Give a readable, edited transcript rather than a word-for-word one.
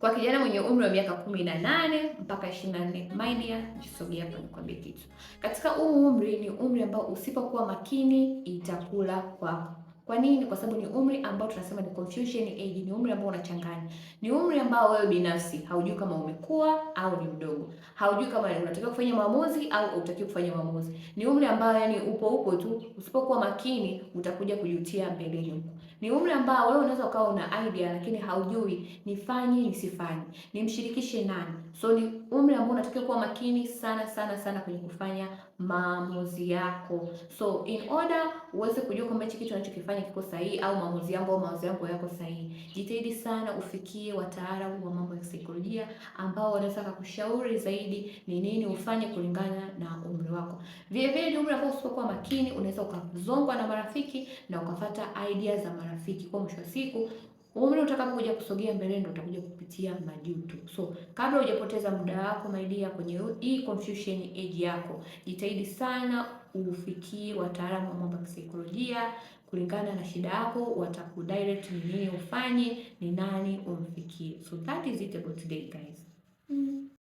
Kwa kijana mwenye umri wa miaka 18 mpaka 24, my dear, jisogea hapa nikwambie kitu. Katika huu umri ni umri ambao usipokuwa makini itakula kwako. Kwa nini? Kwa sababu ni umri ambao tunasema ni confusion age, ni umri ambao unachanganya. Ni umri ambao wewe binafsi haujui kama umekuwa au ni mdogo. Haujui kama unatakiwa kufanya maamuzi au hutakiwi kufanya maamuzi. Ni umri ambao yani upo tu, usipokuwa makini utakuja kujutia mbeleni huko. Ni umri ambao wewe unaweza ukawa una idea lakini haujui nifanye nisifanye, nimshirikishe nani. So ni umri ambao unatakiwa kuwa makini sana sana sana kwenye kufanya maamuzi yako. So in order uweze kujua kwamba hichi kitu unachokifanya kiko sahihi au maamuzi yangu au mawazo yangu yako sahihi, jitahidi sana ufikie wataalamu wa mambo ya saikolojia ambao wanaweza kukushauri zaidi ni nini ufanye kulingana na umri wako. Vile vile ni umri ambao usipokuwa makini unaweza ukazongwa na marafiki na ukafuata idea za marafiki. Kwa mwisho wa siku umri utakapokuja kusogea mbele ndio utakuja kupitia majuto. So kabla hujapoteza muda wako my dear kwenye hii confusion age yako, jitahidi sana ufikie wataalamu wa mambo ya kisaikolojia kulingana na shida yako, watakudirect ni nini ufanye, ni nani umfikie. So that is it about today guys.